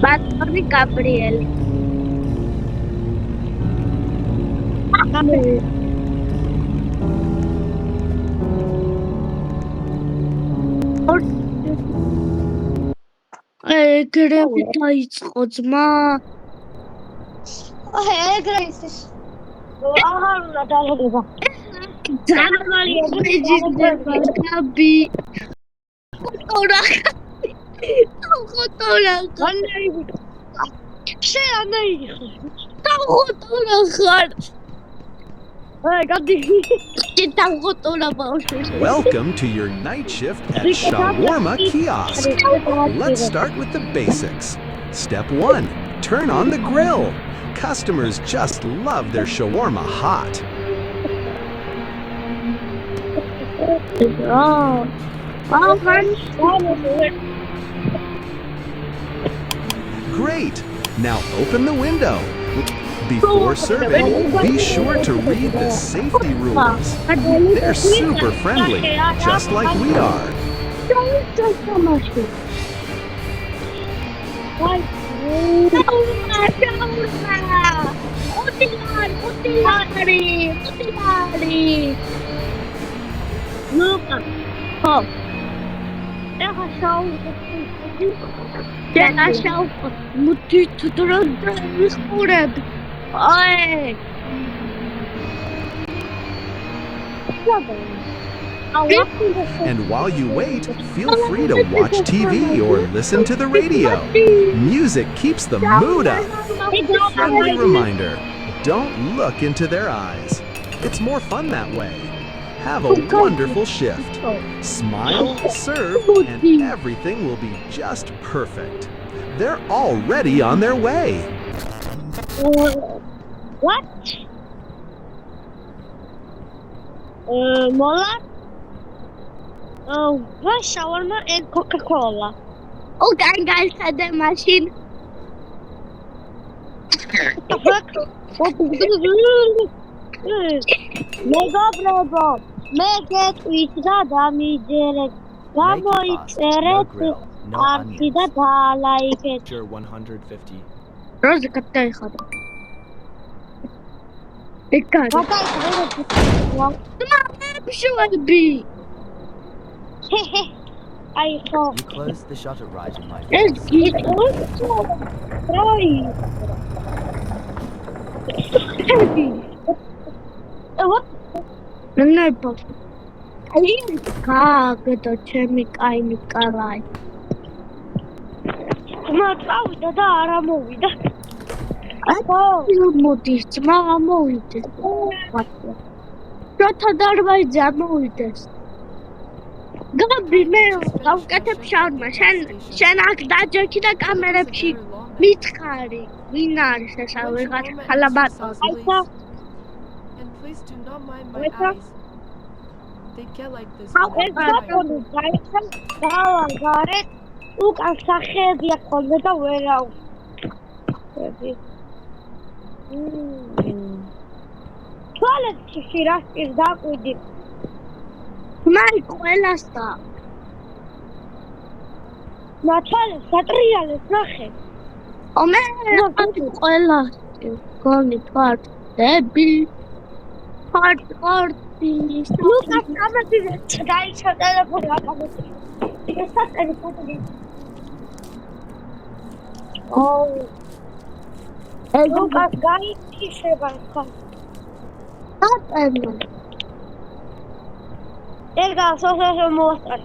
Pastor Gabriel. ეგრევე დაიწყო ძმა. ეგრე ის. აღარ უნდა დაიღება. ძალიან მეჯიდება გაბი. ხოტორა. ხარ. Welcome to your night shift at Shawarma Kiosk. Let's start with the basics. Step 1. Turn on the grill. Customers just love their shawarma hot. Great! Now open the window. Before serving, be sure to read the safety rules. They're super friendly, just like we are. And while you wait, feel free to watch TV or listen to the radio. Music keeps the mood up. Friendly reminder, don't look into their eyes. It's more fun that way. Have a wonderful shift. Smile, serve, and everything will be just perfect. They're already on their way. What? Mola? What shawarma and Coca-Cola? Oh, guys, had that machine. მეგობრებო, მე გეტყვით და დამიჯერეთ. გამოიწერეთ არხი და დაალაიქეთ. 150. როზე გადაიხადა. ეკარი. მამებშუალბი. აი ხო. You close the shutter right in my ეს face. What? ნებო. აი გაგდო ჩემი კაინი კარაი. ძმა წავიდა და არ ამოვიდა. მოდის ძმა ამოვიდეს. რათა დარბაზი ამოვიდეს. გაბი მე გავკეთებ შავრმა. შენ აქ დაჯექი და კამერებში მითხარი. ვინ არის ეს ვიღაც ხალაბატონი. And please do not mind my What's eyes. They get like this. ეს ბატონი გაიცა დავაგარეთ უკან სახეები ახონდა და ვერაუ. თვალებში რასტის დაკვიდი. მაი ყველას და ნათვალეს სატრიალეს ნახე. ომე ყველას გონი ფარტები. ფარტი. ლუკას ამაზე დაიცა ტელეფონი აკაბეთი. ეს სატელეფონი. ლუკას გაიქიშება ხა. ატენო. ეგა სოხე მოასწარ.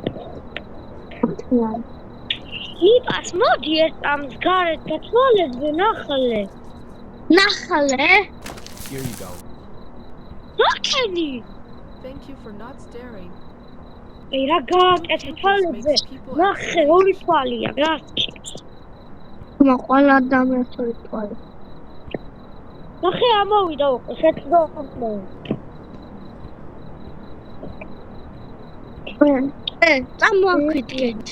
იპას მოდი ეს ამს გარეთ და თვალებზე ნახალე. ნახალე? Here you go. რაკენი? Thank you for not staring. აი რა გააკეთე თვალებზე. ნახე ორი თვალია რა. მა ყველა ადამიანს ორი თვალი. ნახე ამოვიდა უკვე შეწყდა. წამოაქვიტეთ.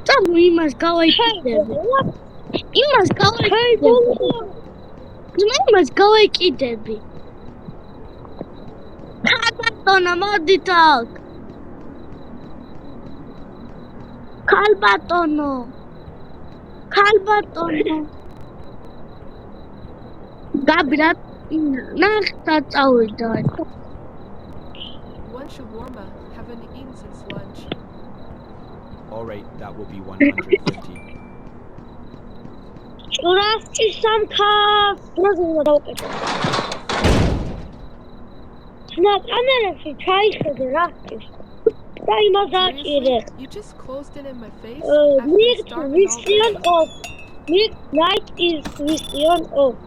წამო იმას გავაიკიდებ. იმას გავაიკიდები. ხაბატონა მოდით აქ. ქალბატონო გაბი რა ნახტა წავიდა One shawarma. Haven't eaten since lunch. Alright, that will be 150. ჭურასჭი სამქას როზულა დავუკეთე ნა კამერაში ჩაიხედე რა ხის და იმას აკირე Seriously? You just closed it in my face? After Make starving all vision day? off. Make night is vision off.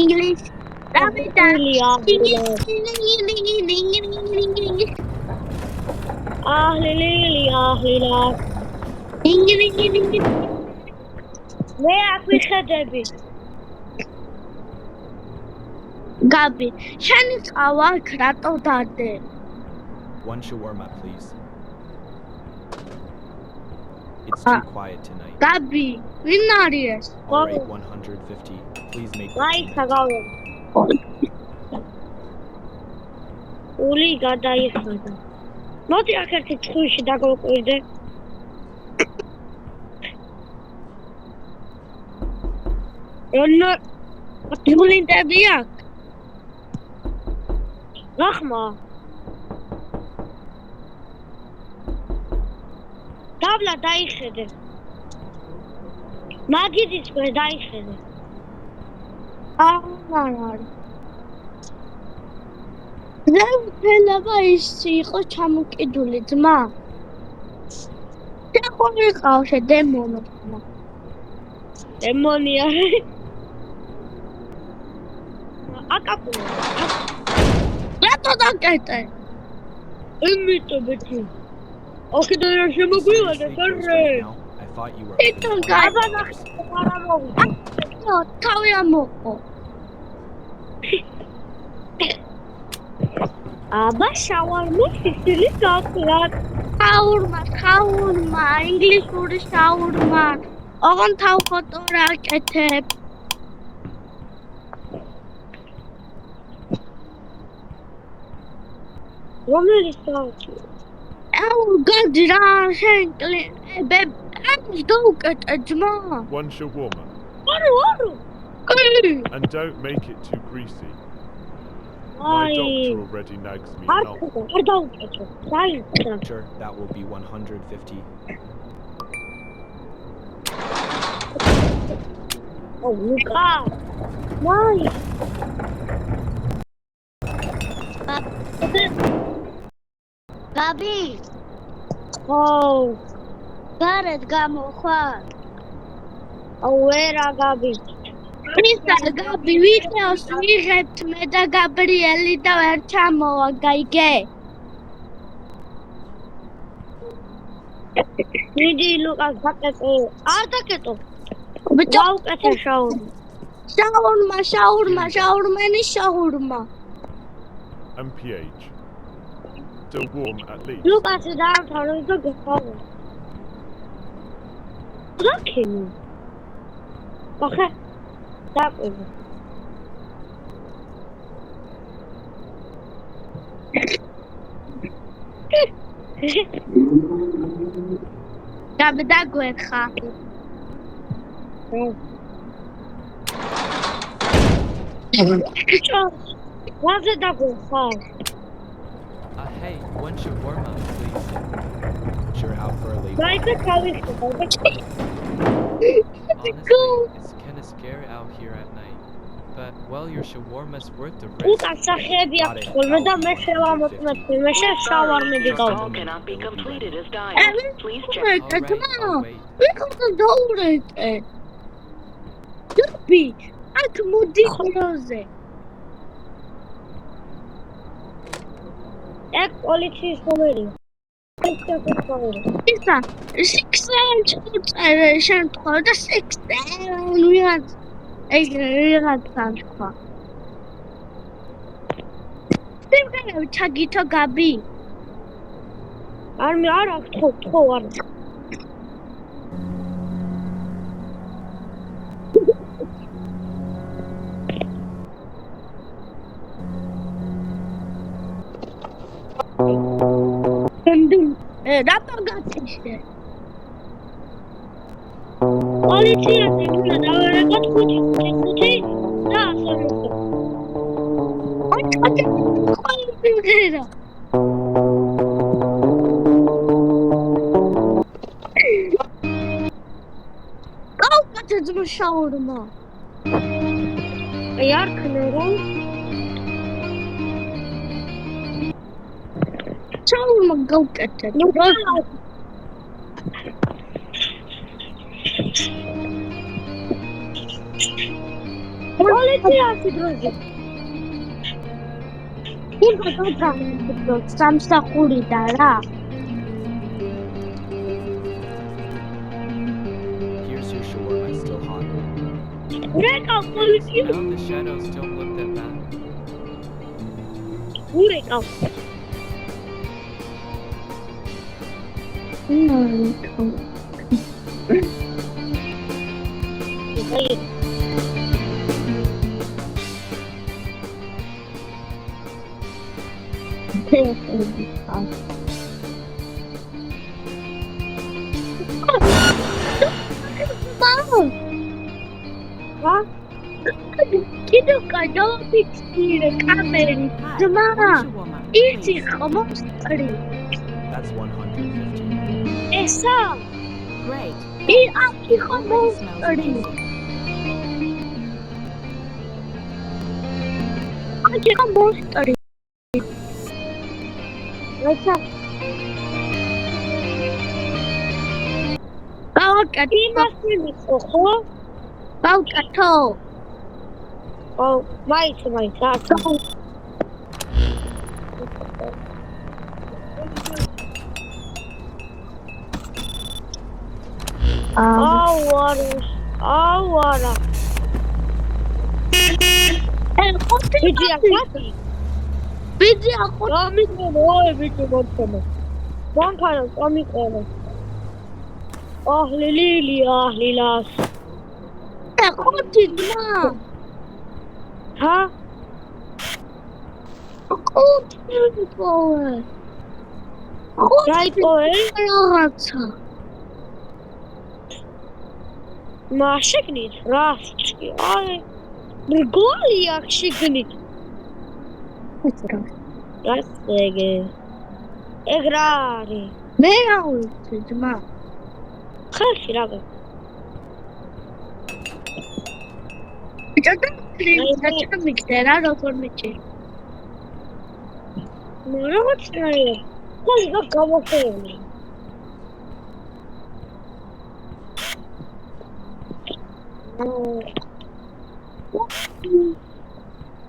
English davida Lila. მე აქ ვიხედები. გაბი შენი წავა რატო დადე One shawarma, please. It's too quiet tonight. გაბი ვინ არის ეს Alright, 150. Please make the Vai payment. საგავო. ული გადაიხადა. მოდი აქ ერთი წვიში დაგვიყვირდე. გულინდები აქ ნახმა. დაბლა დაიხედე. მაგიდის მე დაიხედე. არ ზემფენება ის იყო ჩამოკიდული ძმა და ხო ვიყავშე დემონო დემონია. აკაპო. რატო დაკეტე იმიტომ ბეთი. ოქი და რა შემოგვივადა Seriously, closed ხარ? right now? I thought you were open Don't 20 guys. აბა hours. არა მოვიდა. თავი ამოყო აბა შავარმა სისილი გაქრა. ხაურმა ინგლისური შაურმა ოღონ თავ ფოტო რა აკეთებ რომელი საათი? აუ გადი რა შენ კლინებე ამის დაუკეტე ძმა One shawarma. არო. And don't make it too greasy. My აი. doctor already nags me არ not. დაუკეთე. დაიწყდა. Sure, that will be 150. ო ლუკა. მაი. გაბი ო გარეთ გამოხარ აუ ვერა გაბი. ისა გაბი ვიდეოს ვიღებთ მე და გაბრიელი და ვერ ჩამოვა გაიგე მიდი ლუკას დაკეტე. არ დაკეტო. ბიჭო დაუკეთე შაურმა. შაურმენი შაურმა And pH. Still warm at least. ლუკასი დაამთავრე და გეხავე. რაკინი? ახე. დაყვები. გაბი დაგვერხა ბიჭო, ვაზე დაგვეხარ? Hey, one shawarma, please. Sure, out for a late. მაიքը თავიხდება. Honestly, it's kind of scary out here at night. But, well, your shawarma's worth the risk. ლუკას სახეები აქვს ხოლმე და მე შევამოწმეთ. მე შევარმები Your გავა. call cannot be completed as Ე, dialed. Please check. ვიყურეთ Alright, ძმა I'll wait. ვიყურეთ დაურეკე გაბი აქ მოდი ხროზე ეგ პოლიციის ნომერია. ეს ნომერი. ისა 6 წერე შემთხვევა და 6 ვიღაც ეგ ვიღაც სამთქვა სიმღერა ჩაგითო გაბი არ მე არ აქვს თქო არ. რატო გაწიშე? პოლიციაზე უნდა დავარაგოთ 5 და ასე. Era. Kalkacağız mı şavurma? Yarkınlara. Şavurma kalkacağız. პოლიციაზე დროზე. Burada da სამსახურიდან რა. Here's your shawarma, still hot. ურეკავ პოლიცია. Now the shadows don't look that bad. ურეკავ. Kino kadopixire kameri. Zma. Isi xomostri. That's 115. ესა. Great. I aki xomostri. Aki xomostri. ესა. Გავაკეთე. იმასინი ხო? გავკეთო. ო, მაინც. აუარა. ვიძია ხათი? ვიძია ხოთი? გამიგონო, ვიძი მოწონო. ბანკარო გამიგონო. ლილიას. ხოთი ძმა. ჰა? ხოთი პოვე. გაიპოვე? რაღაცა. მაშეგნით რასჭი? აი, რგოლი აქ შეგნით. გასწეგე. ეგრარი. მე ავიცი ძმა. ხალხი რაღა. ჩამიგდერა როგორ მიჭირ. რაღაც რაია. ხალხი გამოფეული.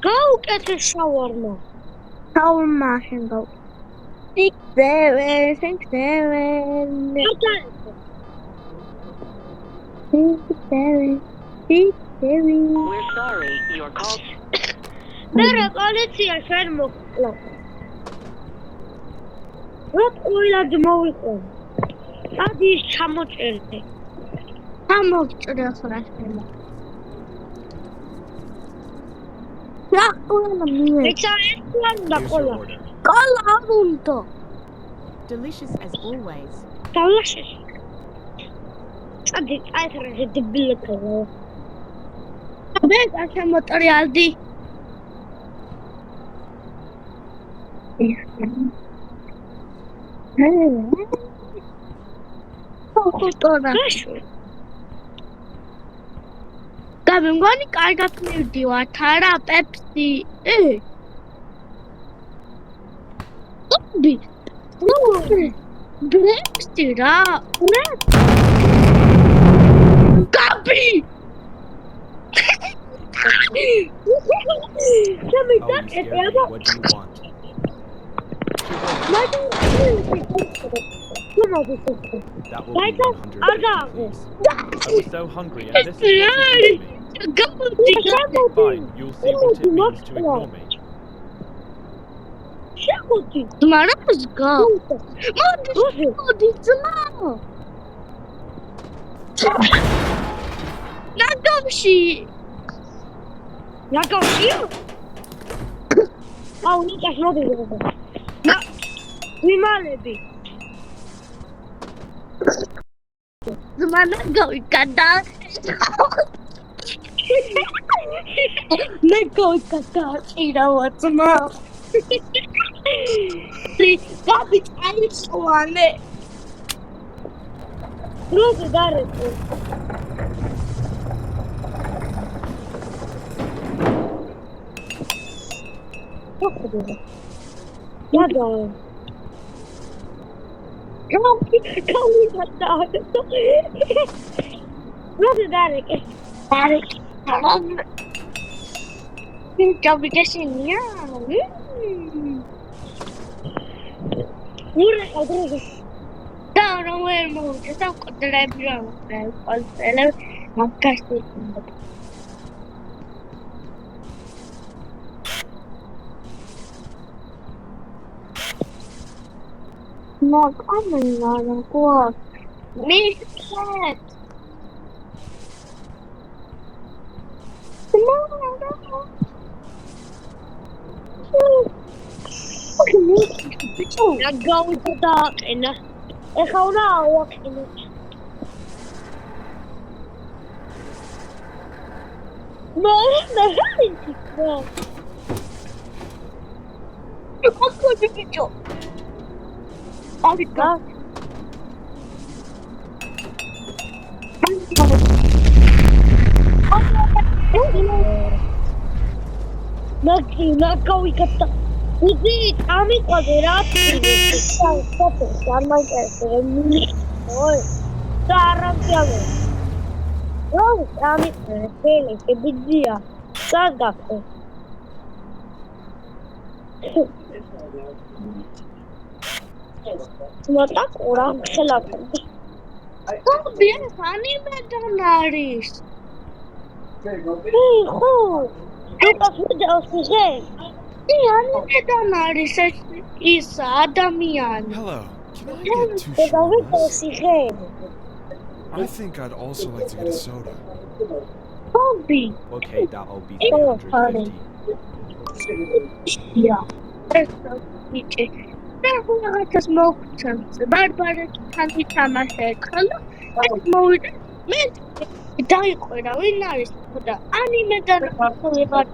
გაუკეთე შავარმა. შავარმა შენგო. იქდევენ. We're sorry, your call. მერე პოლიცია შენ მოხდა. რა ყოლად მოვიყო. ადი ჩამოჭერდე. ჩამოჭრე ახლა შენ. რა ყოლა მე. ექსპლან და Here's your ყოლა. order. ყოლა უნდა. Delicious as always. დავლაშე. ადი აიხრე დებილაკა. მე ჩამოტრიალდი. ხოთორა. გამიგონი კარგად მივდივართ არა პეპსი. უბი. პეპსი რა. გაბი. Oh, you scared me. What do you want? That will be 150, please. I was so hungry and this is what you gave me. Fine, you'll see what it means to ignore me. შეხოთი. მარას გა. მოდი ძმა. ნაგავში. აუ, ნიკას მოდი. ვიმალები. Mana going kata. Na going kata. Ira what's ma. Gabi ayis one. Ruzi dare. Nada. Ruzi kata. Ruzi dare. Gabi kasinya. Ura kadre. Não é irmão, você tá com o televisão, né? Ela é uma caixa. Não, como não, pô. Me set. Não. I'm going to dark enough. Ik hou nou ook in het. Nee, niet. Wat voor een video? Oh, ik kan. Na kowi kata. Uzi, kami kaderat. Stop. Sarma kaise. Oi. Saram kya hai? Oh, kami pele ke bidiya. Sada. Mata orang khelak. Oh, bien, funny medonaris. Oh. Apa sudah selesai? Funny medonaris is Adamian. Hello. Can I get two shawarmas? I think I'd also like to get a soda. Bobby. Okay, that'll be Oh, 350. Yeah. That's so sweet. Now we have to smoke some. But can we come and say, color? It's more. Die quite a winner is put the anime that we got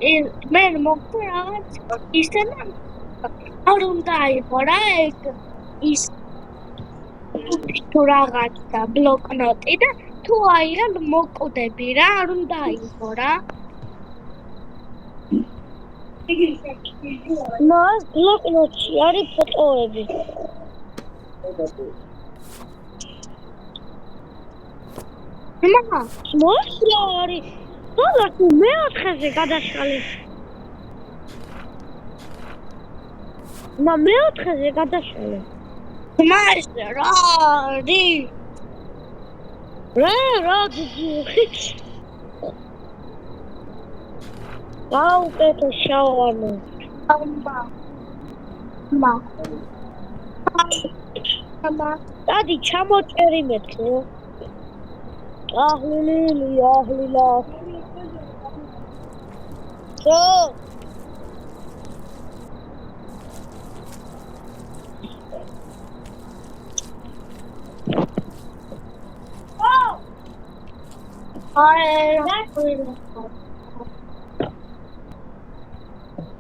is men more is an don't die for I is Turagata block not either. Two iron mock of the Pira don't die for a No, look at Cherry put already. Mama, Cherry. What the milk has a gadashali? My milk has a gadashali. Master, Roddy. Where did you hit? I'll get a shower now. Mama. Daddy, chamo cherry metro. Lily. So.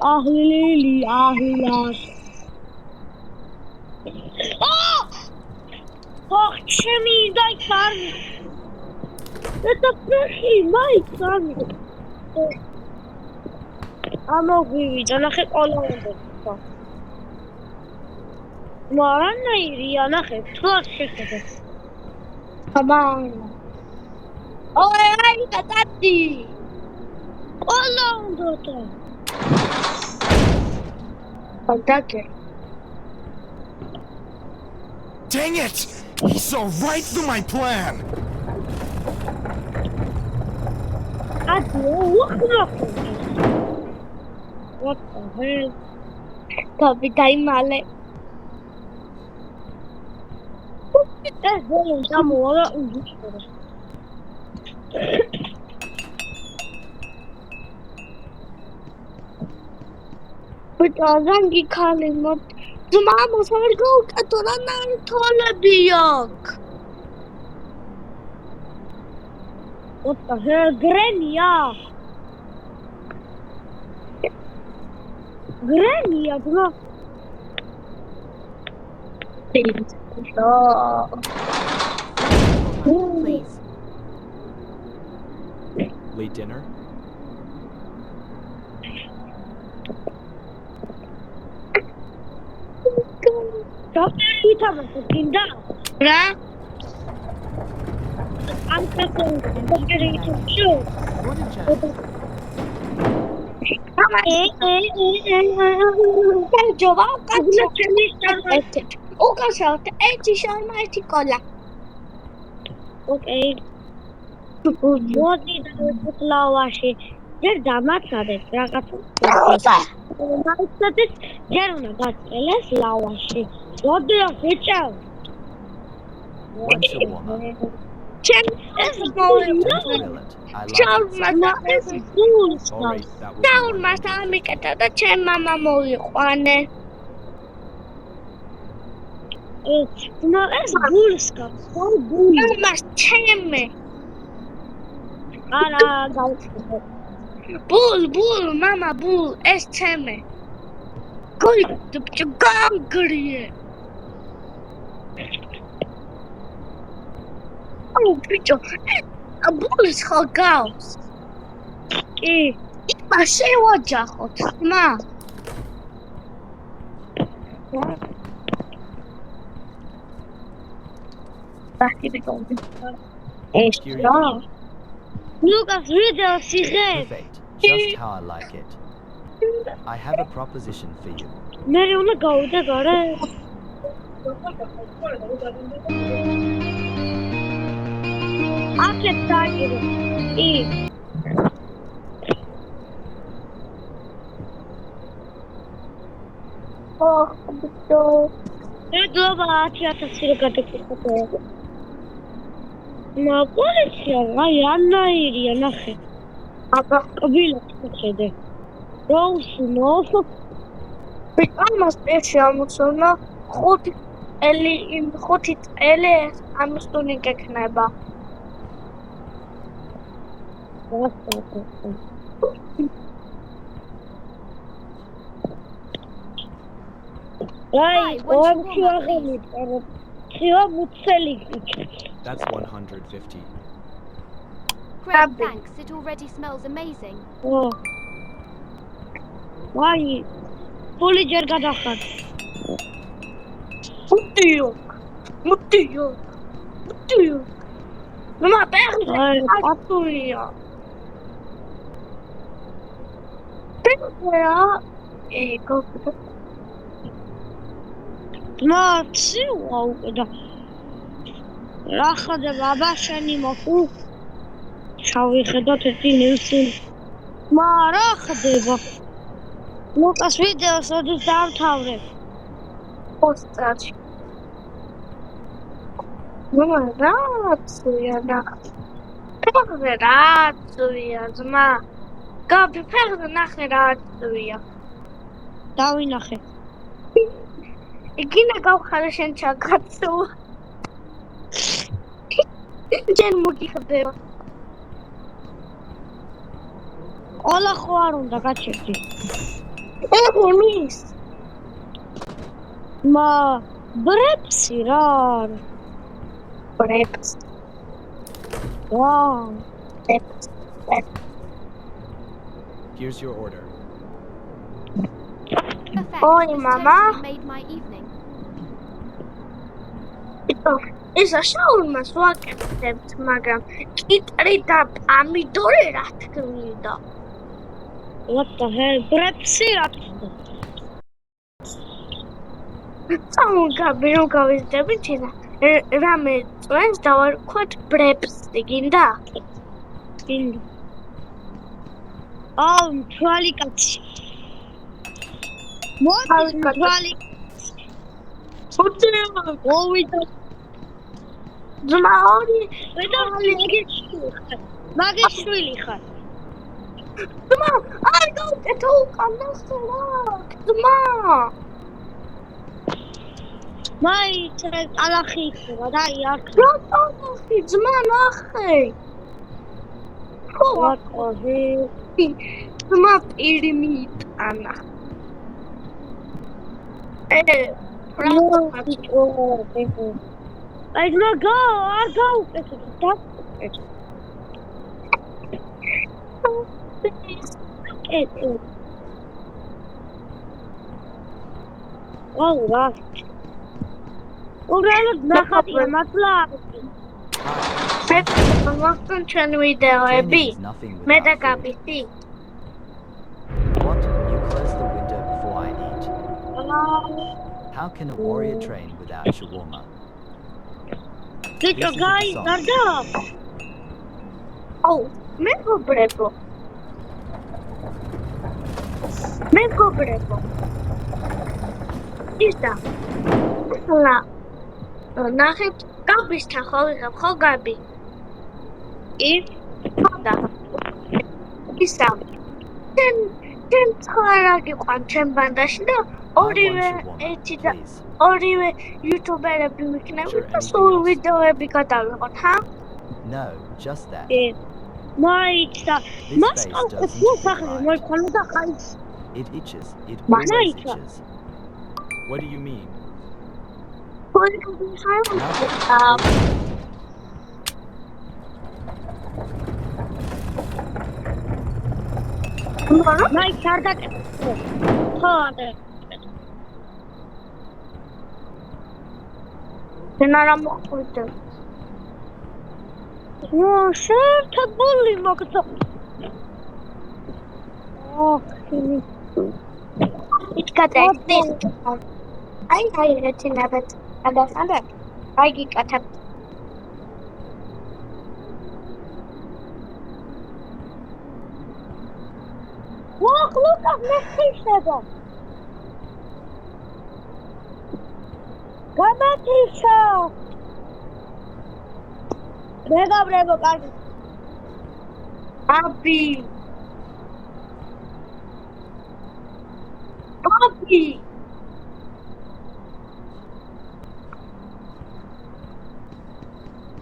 Oh! Lily. Oh! Oh, Jimmy, die farm. That's a pretty my son. I'm not agree. Don't get all over the stuff. Maran nahi, Rihanna ke. Thought shit. Come on. Oh, I got that. All over the. Attack it. Dang it! He saw right through my plan! What the hell? Copy time, Male. That's very dumb. But Rangi calling not. Mama, sorry, go. I don't know. Tola Biyok. გრენია. გრენია, ძმა. Please. Late dinner? Doctor, თამაშობ გინდა? რა? ამ კაცო, შო. Order journal. ჯობა, კაცო. უკასავთ, ერთი შარმა, ერთი კოლა. ოკეი. მოდი დავიწყოთ ლავაში. ჯერ დამაცადეთ რაღაცა. მაიცადეთ, ჯერ უნდა გაწელეს ლავაში. მოდი ვიჭავ. One shawarma. ჩემ ეს მოვიდა. Brilliant. I like it. შარმა ეს გულს. All right, that was შარმა სამიკეთა და ჩემ მამა მოვიყვანე. ეს გულს გავს. გული. მამას ჩემე. არა, გავწევ. ბულ, მამა, ბულ, ეს ჩემე. გოი, განგრიე. აუ, ბიჭო, ბულს ხო გავს? კი. იპა შევაჯახოთ, ხმა. ეს რა? Lucas, video სიღე. Perfect. Just how I like it. I have a proposition for you. მე უნდა გავიდე გარე. აქეთ დაიგე. კი. ბიჭო. ეგობა 10,000 რო გადაგიხადე. პოლიცია აი ანაირია ნახე. აბა, კბილად შეხედე. როუსნოს ამას პეში ამოცონა 5 წელი ამის ტუნი გექნება. აი, ორი აღელი წერო. ხივა მუცელი. That's 150. Great, thanks. It already smells amazing. ო. აი, პოლი ჯერ გადახარ. მუტიო. მამა, პერზე ატურია. პერზეა. გოგო. მოცი უყდა. რა ხდება აბაშენი მოკუ? შავიხედოთ ერთი ნივსი. რა ხდება? ლუკას ვიდეოს ოდის დავთავრე. პოსტაჩი. მამა, რაცია და. ფერზე რაცია, ძმა. გაბი ფერზე ნახე რაცია. დავინახე. იგინა გავხარე შენ ჩაგაცო. ჯენ მოგიხდება. ყველა ხო არ უნდა გაჩერდი. მის. ბრეპსი რა. ბრეპს. ვაუ. ბრეპს. Here's your order. Perfect. Oi, This Mama. totally made my evening. ეს შაურმას ვაკეთებთ, მაგრამ კიტრი და პამიდორი რა თქმა. What the hell? ბრეპსი რა თქმა. წამოგაბი რომ გავიზრდები ჩინა. რამე წვენს დავარქვათ ბრეპსი, გინდა? გინდა. აუ, თვალი კაცი. მოდი თვალი. ოვიდა. ძმაური, მაგიშვილი ხარ. ძმა, არ გავკეთო უკან ნახე. ძმა. მაიცა ალახი იქნება და აი აქ. რა ტალახი, ძმა ნახე. ვატყოდი. თმა პირი მიიტანა. აი მაგა არ გაუკეთეთ და ეტე ოღა უბრალოდ ნახატია მართლა მოხდენ ჩვენ ვიდეოები მე და გაბიტი What? You close the window before I eat. How can a warrior train without shawarma? Get your guy, Darda! Oh, მე გობრებო. ისა. ლა. ნახეთ, გაბისთან ხო ვიღებ, ხო გაბი? ის? ხოდა. ისა. ten ცხრა გიყვან ჩემ ბანდაში და ორივე ერთი და ორივე იუთუბერები ვიქნებით და სულ ვიდეოები გადავიღოთ, ჰა? No, just that. მაიცა, მას ყავს მოსახლე მოიყვანა და ხაის. It itches. It always itches. What do you mean? Mai charda khode Nara mokhute No sherta bulli mogto Oh khini Itkata Ai retinabat adasanda Ai gikatat Look at my t-shirt. Got my t-shirt. Bravo, guys. Bobby.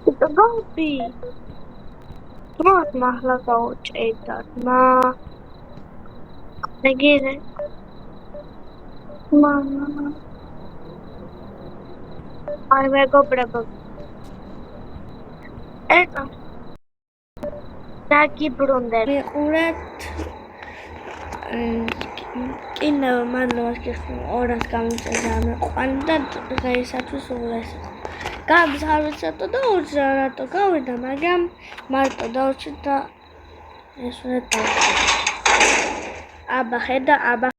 It's a Bobby. What mahla couch ate that ma. Again, Mama. I will go bravo. Taki Brunder. In the man was just orders comes and that they said to so less. Gabs have set the doors to go with them again. Marta Dolcita is with Abba Heda Abba.